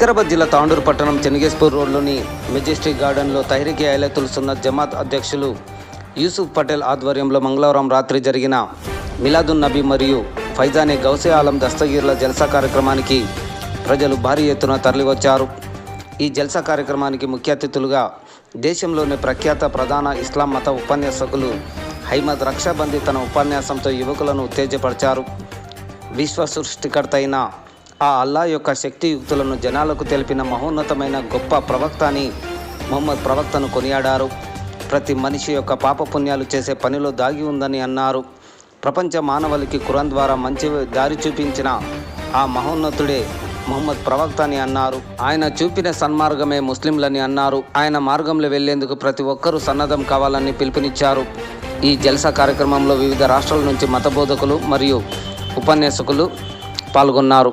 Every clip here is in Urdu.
వికారాబాద్ జిల్లా తాండూరు పట్టణం చెన్నగేశ్పూర్ రోడ్లోని మెజెస్టిక్ గార్డెన్లో తహ్రీకే అహ్లతుల్ సున్నత్ జమాత్ అధ్యక్షులు యూసుఫ్ పటేల్ ఆధ్వర్యంలో మంగళవారం రాత్రి జరిగిన మిలాదున్ నబీ మరియు ఫైజానే గౌసే ఆలం దస్తగీర్ల జల్సా కార్యక్రమానికి ప్రజలు భారీ ఎత్తున తరలివచ్చారు. ఈ జల్సా కార్యక్రమానికి ముఖ్య అతిథులుగా దేశంలోని ప్రఖ్యాత ప్రధాన ఇస్లాం మత ఉపన్యాసకులు హైమద్ రక్షాబందీ తన ఉపన్యాసంతో యువకులను ఉత్తేజపరిచారు. విశ్వ సృష్టికర్త అయిన ఆ అల్లా యొక్క శక్తియుక్తులను జనాలకు తెలిపిన మహోన్నతమైన గొప్ప ప్రవక్త అని ముహమ్మద్ ప్రవక్తను కొనియాడారు. ప్రతి మనిషి యొక్క పాపపుణ్యాలు చేసే పనిలో దాగి ఉందని అన్నారు. ప్రపంచ మానవాళికి ఖురాన్ ద్వారా మంచి దారి చూపించిన ఆ మహోన్నతుడే ముహమ్మద్ ప్రవక్త అని అన్నారు. ఆయన చూపిన సన్మార్గమే ముస్లింలని అన్నారు. ఆయన మార్గంలో వెళ్లేందుకు ప్రతి ఒక్కరూ సన్నద్ధం కావాలని పిలుపునిచ్చారు. ఈ జల్సా కార్యక్రమంలో వివిధ రాష్ట్రాల నుంచి మత బోధకులు మరియు ఉపన్యాసకులు పాల్గొన్నారు.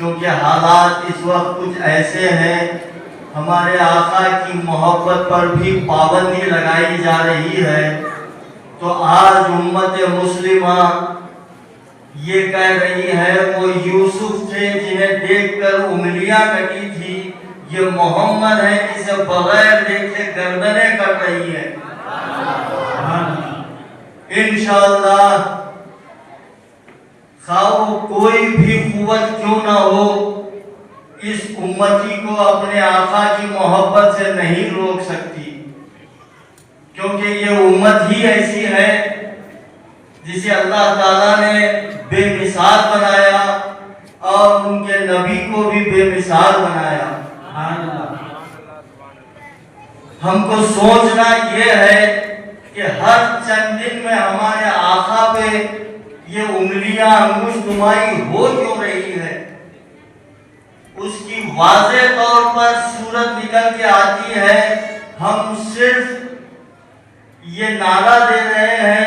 کیونکہ حالات اس وقت کچھ ایسے ہیں، ہمارے آقا کی محبت پر بھی پابندی لگائی جا رہی ہے، تو آج امت مسلمہ یہ کہہ رہی ہے وہ یوسف تھے جنہیں دیکھ کر انگلیاں کٹی تھی، یہ محمد ہے جسے بغیر دیکھے گردنیں کٹ رہی ہے۔ انشاءاللہ خواہ کوئی بھی قوت کیوں نہ ہو، اس امتی کو اپنے آقا کی محبت سے نہیں روک سکتی، کیونکہ یہ امت ہی ایسی ہے جسے اللہ تعالیٰ نے بے مثال بنایا اور ان کے نبی کو بھی بے مثال بنایا۔ ہم کو سوچنا یہ ہے کہ ہر چند دن میں ہمارے آقا پہ یہ انگلیاں انگشت نمائی ہو کیوں رہی ہے؟ اس کی واضح طور پر صورت نکل کے آتی ہے، ہم صرف یہ نعرہ دے رہے ہیں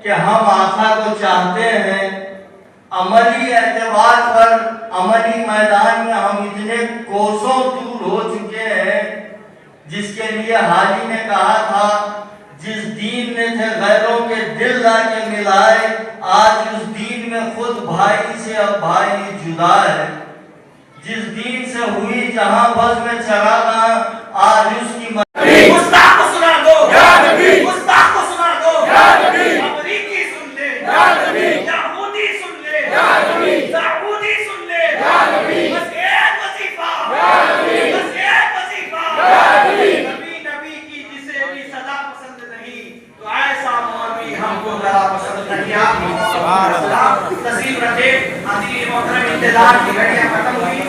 کہ ہم آقا کو چاہتے ہیں، عملی اعتبار پر عملی میدان میں ہم اتنے کوسوں دور ہو چکے ہیں، جس کے لیے حاجی نے کہا تھا جس دین میں تھے غیروں کے دل لا کے ملائے، آج اس دین میں خود بھائی سے اب بھائی جدا ہے، جس دین سے ہوئی جہاں بز میں چراغاں، آج اس کی گستاخ کو سنا دو یا نبی، گستاخ کو سنا دو یا نبی، امریکی سن لے یا نبی، یہودی سن لے یا نبی، یہودی سن لے یا نبی، بس ایک وظیفہ یا نبی، بس ایک وظیفہ یا نبی، نبی نبی کی جسے بھی صدا پسند نہیں تو ایسا مولوی ہم کو ذرا پسند نہیں۔ آپ سبحان اللہ تصیب رکھے، حضرت محترم انتظار کی گھڑیاں ختم ہوئی۔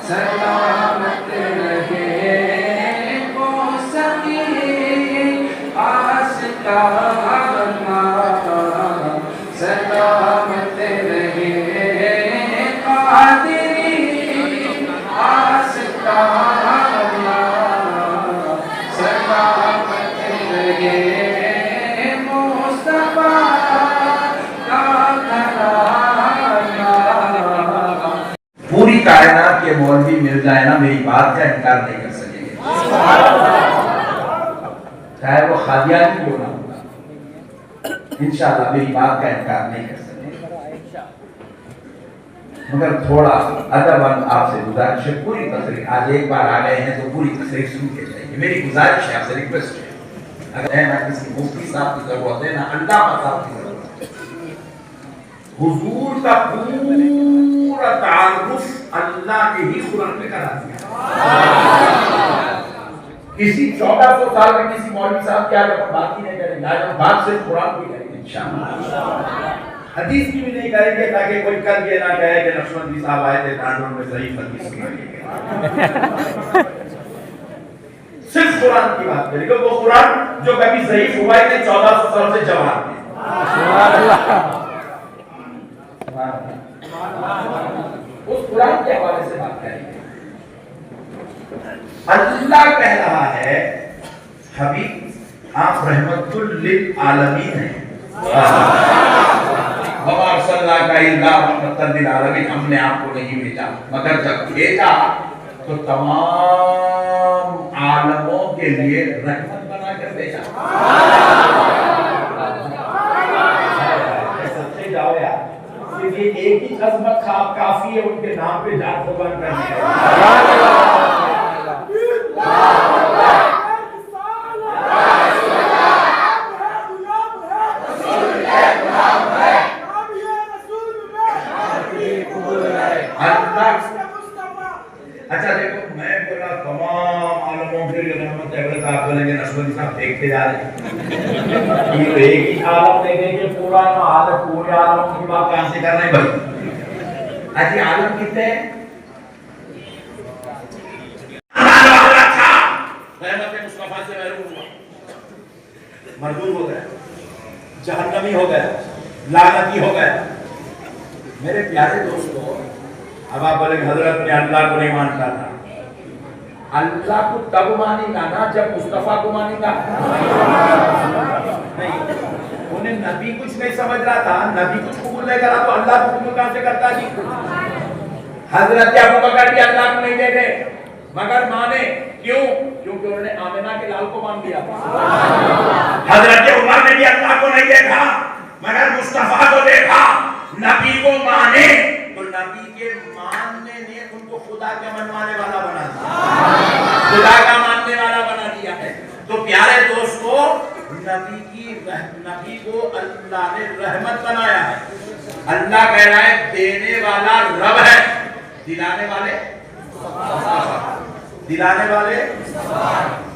سلامت رہے وہ سبھی آشکارا، سلامت رہے قادری آشکارا، سلامت رہے مصطفیٰ پوری کائنات کے مولوی مل جائے نا، میری بات کا انکار نہیں کر سکیں گے، چاہے وہ قادیانی کیوں نہ ہو، انشاءاللہ میری بات کا انکار نہیں کر سکیں گے۔ مگر تھوڑا ادباً آپ سے گزارش ہے، پوری تصریح آج ایک بار آ گئے ہیں تو پوری تصریح سن کے جائیے، میری گزارش ہے، آپ سے ریکویسٹ ہے۔ اگر نہ کسی مفتی صاحب کی ضرورت ہے، نہ علامہ صاحب کی ضرورت ہے، حضور کا پورا تعارف اللہ کے ہی قرآن میں کرا دیا۔ کسی 1400 سال میں کسی مولوی صاحب کیا بات ہی نہیں کریں گے، آج ہم بات صرف قرآن کی کریں گے انشاءاللہ، حدیث کی بھی نہیں کریں گے تاکہ کوئی کل یہ نہ کہے کہ نقشبندی صاحب آئے تھے تانڈور میں ضعیف حدیث سنا کے، صرف قرآن کی بات کریں گے، وہ قرآن جو کبھی ضعیف ہوا ہی نہیں 1400 سال سے جواب ہے، اس قرآن کے حوالے سے بات کریں گے۔ اللہ کہہ رہا ہے حبیب آپ رحمت للعالمین ہیں، وما ارسلناک الا رحمۃ للعالمین، ہم نے آپ کو نہیں بھیجا مگر جب بھیجا تو تمام عالموں کے لیے رحمت بنا کر بھیجا۔ سچے جاؤ یار، یہ ایک ہی عظمت کافی ہے ان کے نام پہ جان قربان کرنے کا۔ اچھا دیکھو، میں بولا تمام عالموں کے لیے رحمت ہے، اگر آپ بولیں گے نقشبندی صاحب دیکھتے جا رہے ہیں، یہ ایک ہی عالم دیکھیں کہ پورا عالم، پورے عالم کی بات کہاں سے کر رہے ہیں بھائی؟ اچھی عالم کتنے ہیں؟ رحمت مصطفیٰ سے محروم ہوا، مردود ہو گیا، جہنمی ہو گیا، لعنتی ہو گیا۔ میرے پیارے دوستو، اب آپ بولے کہ حضرت نے اللہ کو نہیں مانتا تھا، اللہ کو تب مانے گا نا جب مصطفیٰ کو مانے گا. نہیں, انہیں نبی کچھ نہیں سمجھ رہا تھا, نبی کچھ قبول نہیں کرا تو اللہ کو قبول کہاں سے کرتا جی. حضرت ابو بکر بھی اللہ کو نہیں دیکھے مگر مانے, کیوں؟ کیونکہ انہوں نے آمنہ کے لال کو مان لیا. حضرت عمر نے بھی اللہ کو نہیں دیکھا مگر مصطفیٰ کو دیکھا, نبی کو مانے تو نبی کے ماننے نے ان کو خدا کے منوانے والا بنا دیا, خدا کا ماننے والا بنا دیا ہے. تو پیارے دوستو, نبی کو اللہ نے رحمت بنایا ہے. اللہ کہہ رہا ہے دینے والا رب ہے, دلانے والے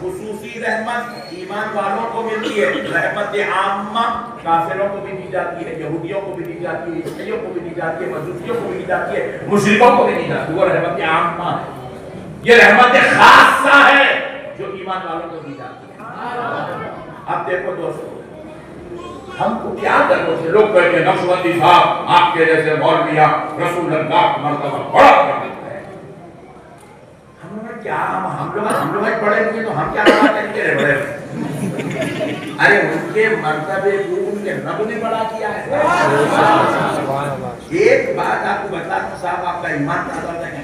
خصوصی رحمت ایمان والوں کو ملتی ہے, رحمت عامہ کافروں کو بھی دی جاتی ہے, یہودیوں کو بھی دی جاتی ہے, عیسائیوں کو بھی دی جاتی ہے, مجوسیوں کو بھی دی جاتی ہے, مشرکوں کو بھی دی جاتی ہے. وہ رحمت عامہ, یہ رحمت خاصہ ہے جو ایمان والوں کو دی جاتی ہے. اب دیکھو دوستو, ہم کو کیا کرو سے لوگ کہتے ہیں نقشبندی صاحب آپ کے جیسے مولویہ رسول اللہ کا مرتبہ بڑا کر دیتا ہے. ہم لوگ بڑے ہوئے تو ہم کیا کریں گے بڑے؟ ارے ان کے مرتبے کو ان کے رب نے بڑا کیا ہے. ایک بات آپ کو بتا دوں صاحب, آپ کا ایمان تازہ ہے.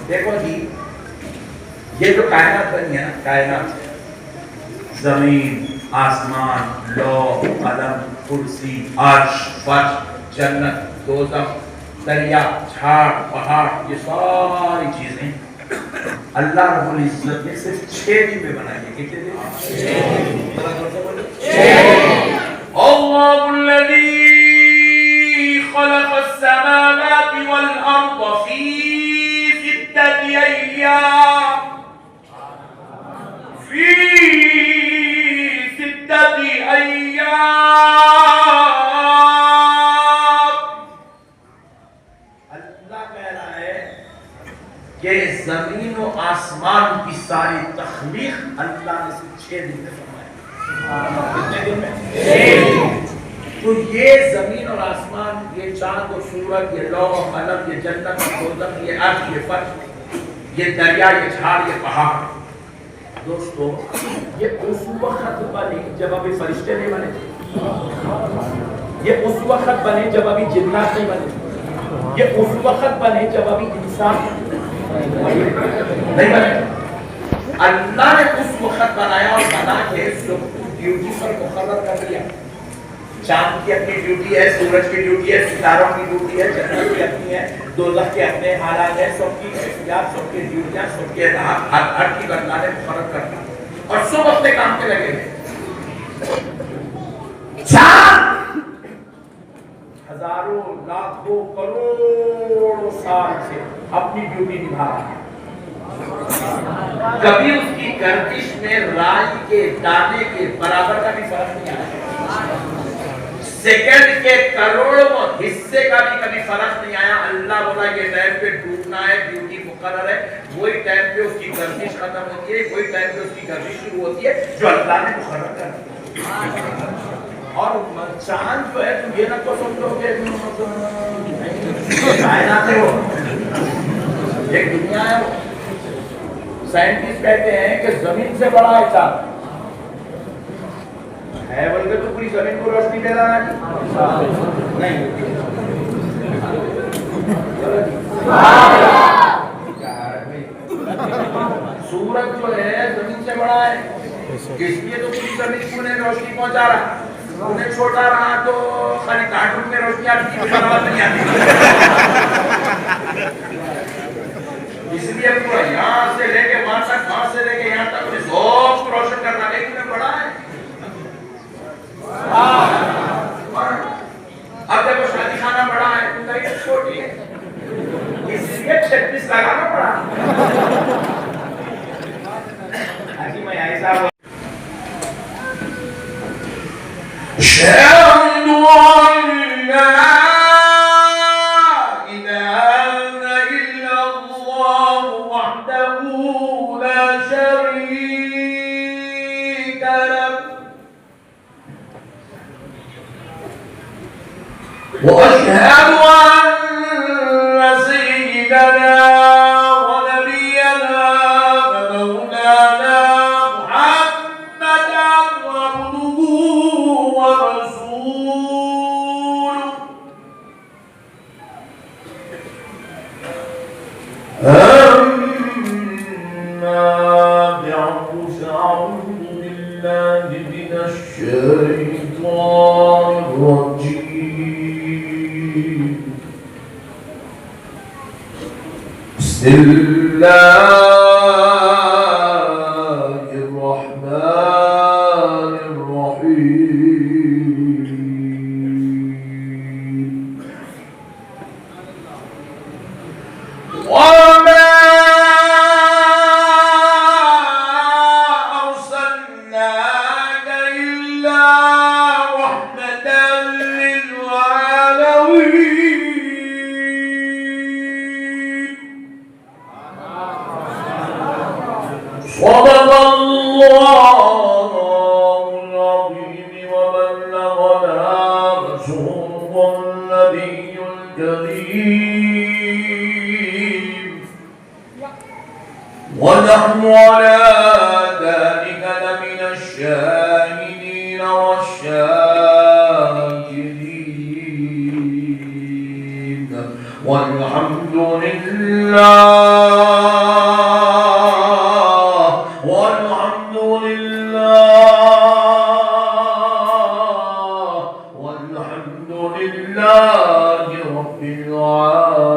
دیکھو جی, یہ جو کائنات بنی ہے نا, کائنات زمین, آسمان, لوح, قلم, کرسی, عرش, فرش, جنت, دوزخ, دریا, جھاڑ, پہاڑ, یہ ساری چیزیں اللہ رب العزت نے صرف 6 دن میں بنائی ہے. کتنے دن؟ 6. اللہ الذی خلق السماوات والارض فی 6 ایام اللہ کہہ رہا ہے کہ زمین و آسمان کی ساری تخلیق اللہ نے صرف 6 دن میں فرمائی. کتنے دن میں؟ 6. تو یہ زمین اور آسمان, یہ چاند و سورج, یہ لوح و قلم, یہ جنت و دوزخ, یہ عرش, یہ فرش, یہ دریا, یہ جھاڑ, یہ پہاڑ. دوستو, یہ اس وقت بنے جب ابھی فرشتے نہیں بنے, یہ اس وقت بنے جب ابھی جنات نہیں بنے, یہ اس وقت بنے جب ابھی انسان نہیں بنے. اللہ نے اس وقت بنایا اور بنا کے ڈیوٹی پر مقرر کر دیا. چاند کی اپنی ڈیوٹی ہے, سورج کی ڈیوٹی ہے, ستاروں کی ڈیوٹی ہے, جنت کی اپنی ہے, دوزخ کے اپنے حالات ہیں, سب کی احتیاط, سب کی ڈیوٹیاں, سب کے ہر کی اللہ نے مقرر کر دیا اور سب اپنے کام پہ لگے ہوئے. چاند ہزاروں, لاکھوں, کروڑوں سال سے اپنی ڈیوٹی نبھا رہا ہے. کبھی اس کی گردش میں رائی کے دانے کے برابر کا بھی فرق نہیں آیا. سیکنڈ کے کروڑوں حصے کا بھی کبھی فرق نہیں آیا. اللہ بولا یہ ٹائم پہ ڈوبنا ہے, ڈیوٹی مقرر ہے, وہی ٹائم پہ اس کی گردش ختم ہوتی ہے, وہی ٹائم پہ اس کی گردش شروع ہوتی ہے جو اللہ نے مقرر کر دیا. اور چاند جو ہے, تم یہ نہ تو سمجھو کہ کائنات ہے, وہ ایک دنیا ہے. وہ سائنٹسٹ کہتے ہیں کہ زمین سے بڑا ہے چاند ہے, بلکہ تو پوری زمین کو روشنی دے رہا ہے نہیں. سورج جو ہے زمین سے بڑا ہے, اس لیے تو پوری زمین کو روشنی پہنچا رہا ہے. انہیں چھوٹا رہا تو خالی کارٹون میں روشنی آتی ہے, نہیں آتی. اس لیے پورا یہاں سے لے کے وہاں تک, وہاں سے لے کے یہاں تک سب روشن کرنا, لیکن بڑا ہے. اب دیکھو شادی خانہ بڑا ہے, چھوٹی ہے, اس لیے 36 لگانا پڑا. حاجی میں ایسا شهد أن لا إله إلا الله وحده لا شريك له وأشهد أن سيدنا ونبينا بسم الله الرحمن الرحيم وما أرسلناك إلا رحمة للعالمين صدق الله العظيم وبلغنا رسوله النبي الكريم ونحن على ذلك لمن الشاهدين والشاكرين والحمد لله والحمد لله والحمد لله رب العالمين.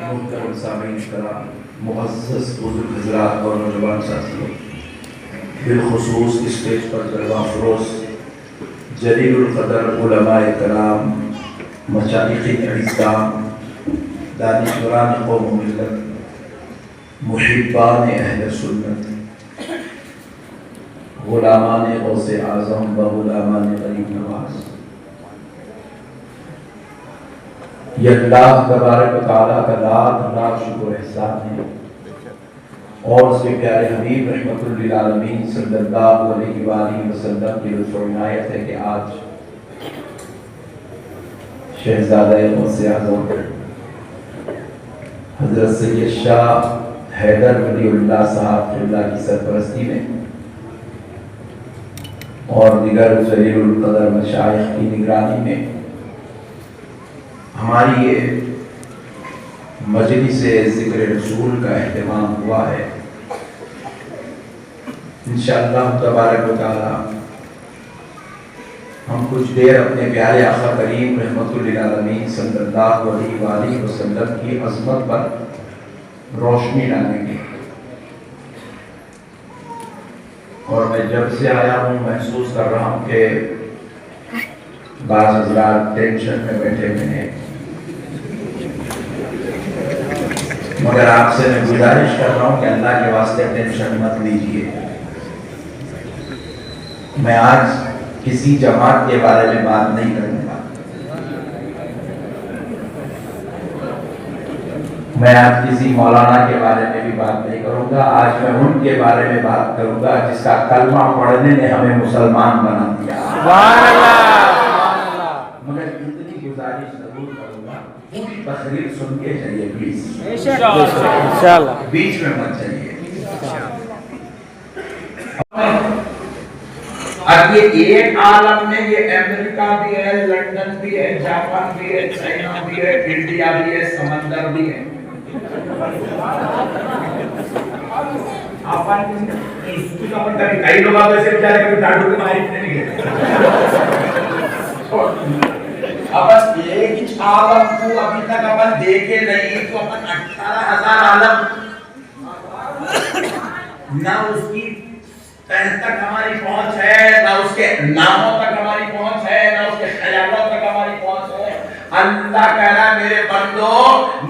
محترم سامعین کرام، معزز بزرگ حضرات اور نوجوان ساتھیوں، بالخصوص اسٹیج پر جلوہ فروز جلیل القدر علماء کرام، مشائخ اعظام، دانشوران قوم و ملت، محبان اہل سنت، غلامان غوث اعظم و غلامان غریب نواز، یہ اللہ تبارک و تعالیٰ کا لاکھ لاکھ شکر و احسان ہے، اور اس کے پیارے حبیب رحمت للعالمین صلی اللہ علیہ وآلہ وسلم کی لطف و عنایت ہے کہ آج شہزادہ غوث اعظم حضرت سید شاہ حیدر ولی اللہ صاحب اللہ کی سرپرستی میں اور دیگر جلیل القدر مشائخ کی نگرانی میں ہماری یہ مجلس ذکر رسول کا اہتمام ہوا ہے. انشاءاللہ تبارک و تعالی ہم کچھ دیر اپنے پیارے آقا کریم رحمت للعالمین صلی اللہ علیہ وآلہ وسلم کی عظمت پر روشنی ڈالیں گے. اور میں جب سے آیا ہوں محسوس کر رہا ہوں کہ بعض حضرات ٹینشن میں بیٹھے ہوئے ہیں، مگر آپ سے میں گزارش کر رہا ہوں کہ اللہ کے واسطے ٹینشن مت لیجیے. میں آج کسی جماعت کے بارے میں بات نہیں کروں گا، میں آج کسی مولانا کے بارے میں بھی بات نہیں کروں گا. آج میں ان کے بارے میں بات کروں گا جس کا کلمہ پڑھنے نے ہمیں مسلمان بنا دیا. مگر اتنی گزارش ضرور کروں گا، پوری تقریر سن کے چلیے پلیز، بیچ میں مت چلیے. اب یہ ایک عالم میں یہ امریکہ بھی ہے، لندن بھی ہے، جاپان بھی ہے، چائنا بھی ہے، انڈیا بھی ہے، سمندر بھی ہے. کئی لوگ آپ ایسے بیچارے کبھی ڈاڈو کے ماہر نہیں گئے. اب ایک ہی عالم کو ابھی تک اپن دیکھے نہیں تو اپن 18,000 عالم نہ اس کی تہ تک ہماری پہنچ ہے، نہ اس کے ناموں تک ہماری پہنچ ہے، نہ اس کے خیالات تک ہماری پہنچ ہے. اللہ کہہ رہا ہے میرے بندو،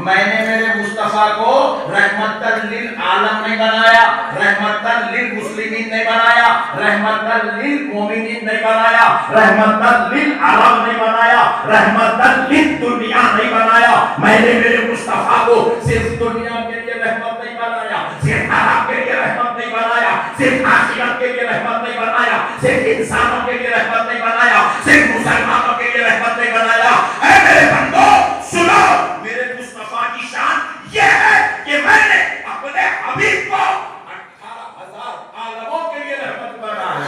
میں نے میرے مصطفیٰ کو رحمتاً للعالم نہیں بنایا، رحمتاً للمسلمین نہیں بنایا، رحمتاً للمومنین نہیں بنایا، رحمتاً للعالم نہیں بنایا، رحمتاً للدنیا نہیں بنایا. میں نے میرے مصطفیٰ کو صرف دنیا کے لیے رحمت نہیں بنایا، صرف عرب کے لیے رحمت نہیں بنایا، صرف آخرت کے لیے رحمت نہیں بنایا، صرف انسانوں کے لیے رحمت نہیں بنایا، صرف مسلمانوں کے لیے رحمت نہیں بنایا. اے میرے بندو سنو، میرے مصطفیٰ کی شان یہ ہے کہ میں نے اپنے حبیب کو 18,000 عالموں کے لیے رحمت بنایا.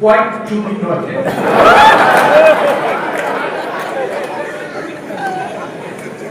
Point to be noted.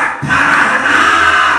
18,000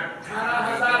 18,000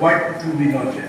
What to be noted?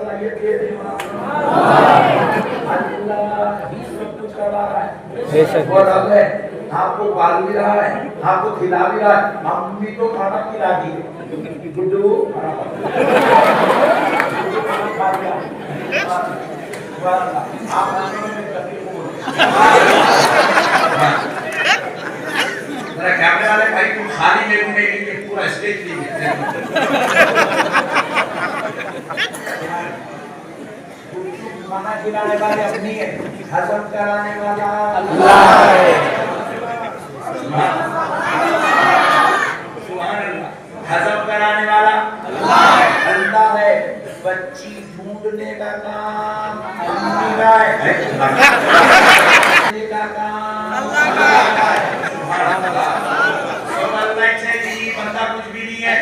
صلاحیت دے دے اللہ ہی سب کچھ کروا رہا ہے وہ رب ہے آپ کو پال بھی رہا ہے آپ کو کھلا بھی رہا ہے امی تو کھانا کھلا دی گڈو آپ کیمرے والے بھائی تم خالی میرے کو نہیں لیجیے پورا اسٹیج لیجیے کھانا کھلانے والے اپنی ہے ہضم کرانے والا اللہ ہے ہضم کرانے والا اللہ ہے بچی ڈھونڈنے کا کام امی کا ہے کا کام اللہ کا ہے بندہ کچھ بھی نہیں ہے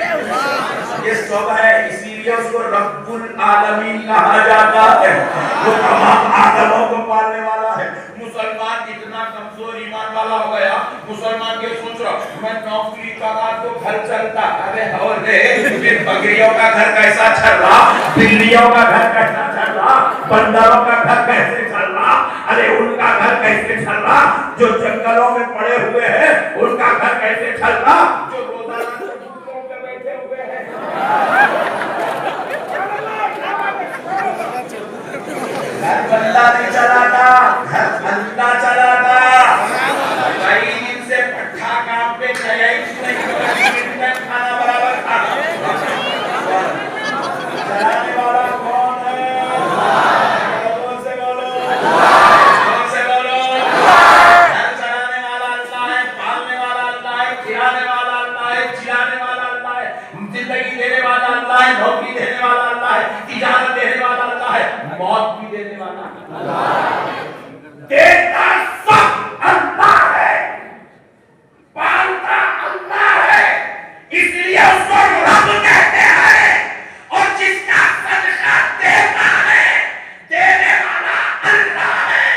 یہ سب ہے اسی لیے اس کو رب العالمین کہا جاتا ہے وہ تمام عالموں کو پالنے والا ہے مسلمان اتنا کمزور ایمان والا ہو گیا مسلمان کے سوچ رہا میں نوکری کا تو گھر چلتا ارے اور رے پھر بکریوں کا گھر کیسا چل رہا بلیوں کا گھر کیسا چل رہا بندروں کا گھر کیسے چل رہا ارے ان کا گھر کیسے چل رہا جو جنگلوں میں پڑے ہوئے ہیں ان کا گھر کیسے چل رہا جو روزانہ چبوتروں پہ بیٹھے ہوئے ہیں گھر بندہ نہیں چلاتا گھر اللہ چلاتا کئی دن سے پٹھا کام پہ گیا ہی نہیں کھانا برابر کھانا چلانے والا کون ہے کون سے بولو گھر چلانے والا اللہ ہے پالنے والا اللہ ہے کھلانے والا اللہ ہے چلانے والا اللہ ہے زندگی دینے والا اللہ ہے نوکری دینے والا اللہ ہے تجارت دینے والا اللہ ہے موت بھی دینے والا اللہ ہے دیتا سب اللہ ہے پالتا اللہ ہے اس لیے اس کو رب کہتے ہیں اور جس کا صدقہ دیتا ہے دینے والا اللہ ہے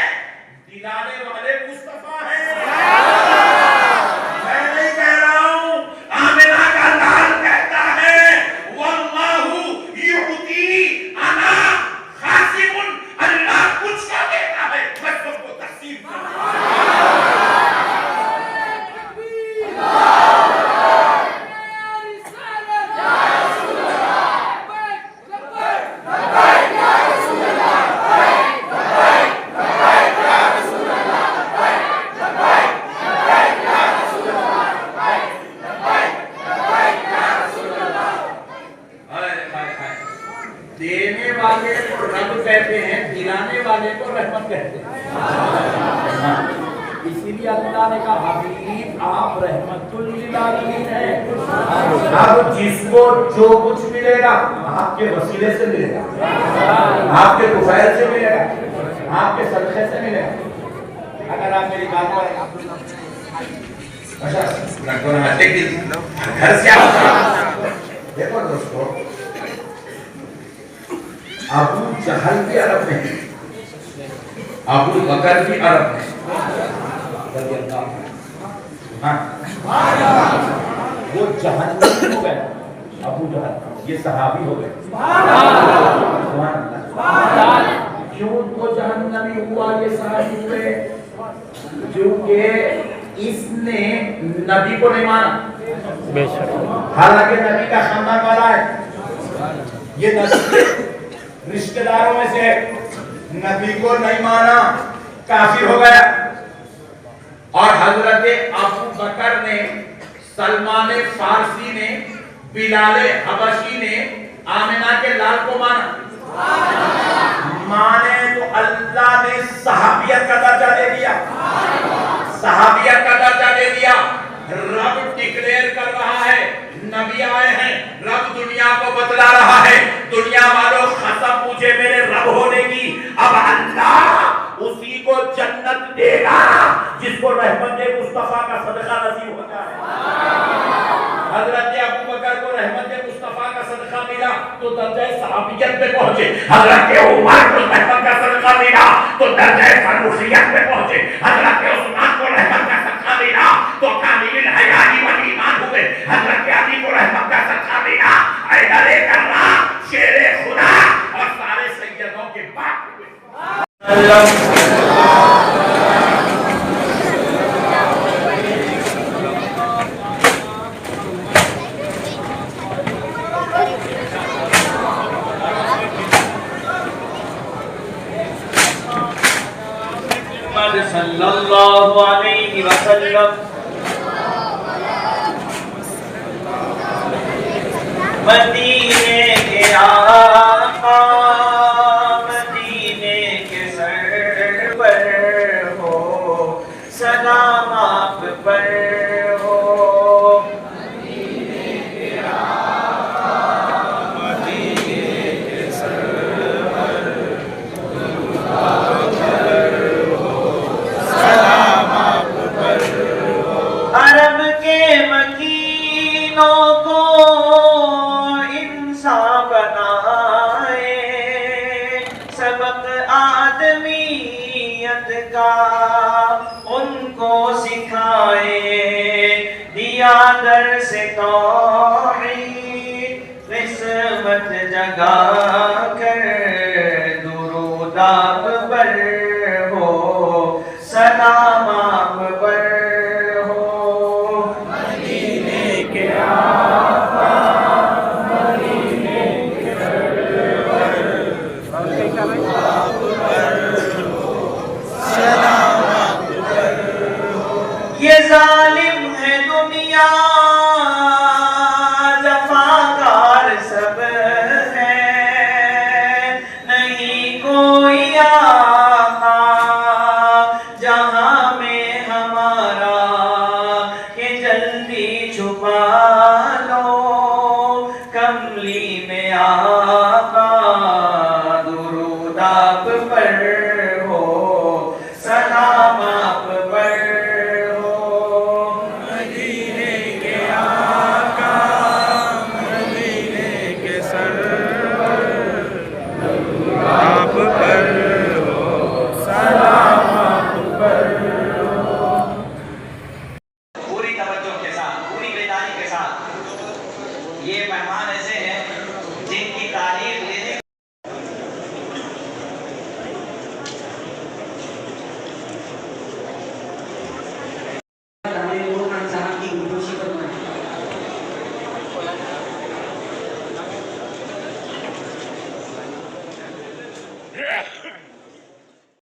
دلانے والے مصطفیٰ ہیں میں نہیں کہہ رہا ہوں آمنہ کا لال کہتا ہے واللہ یعطی انا خاسم اللہ کچھ کا دیتا ہے میں سب کو تقسیم کرتا ہوں دینے والے کو رب کہتے ہیں دلانے والے کو رحمت کہتے ہیں اسی لیے اللہ نے کہا حبیب آپ رحمت للعالمین ہیں اب جس کو جو کچھ ملے گا آپ کے وسیلے سے ملے گا آپ کے طفیل سے ملے گا آپ کے صدقے سے ملے گا اگر آپ میری بات کو گھر سے دیکھو دوستو ابو جہل بھی عرب میں ہے ابو بکر بھی عرب میں وہ جہنمی ہو گئے ابو جہل یہ صحابی ہو گئے کیوں ان کو جہنمی ہوا یہ صحابی ہوئے کیونکہ اس نے نبی کو نہیں مانا حالانکہ نبی کا خاندان والا ہے یہ نبی رشتہ داروں میں سے نبی کو نہیں مانا کافر ہو گیا اور حضرت ابو بکر نے سلمان فارسی نے بلال حبشی نے آمنہ کے لال کو مانا مانے تو اللہ نے صحابیت کا درجہ دے دیا صحابیت کا درجہ دے دیا رب ڈکلیئر کر رہا ہے نبی آئے ہیں رب دنیا کو بتلا رہا ہے دنیا والوں قسم مجھے میرے رب ہونے کی اب اللہ اسی کو جنت دے گا جس کو رحمت مصطفیٰ کا صدقہ نصیب ہوتا ہے حضرت ابو بکر کو رحمت مصطفیٰ کا صدقہ ملا تو درجہ صحابیت میں پہنچے حضرت عمر کو رحمت کا صدقہ ملا تو درجہ فاروقیت میں پہنچے حضرت عثمان کو رحمت کا صدقہ ملا تو کامل الحیاء والایمان ہوئے حضرت علی کو رحمت کا صدقہ ملا حیدر کررا شیر خدا اور سارے صلی اللہ علیہ وسلم مدینے کے آقا مدینے کے سر پر ہو سلام آپ پر ہو عرب کے مکینوں کو انسان بنائے سبق آدمیت کا ان کو سکھائے دیا درس توحید قسمت جگا کر درود آپ پر ہو سلام آپ پر یہ ظالم ہے دنیا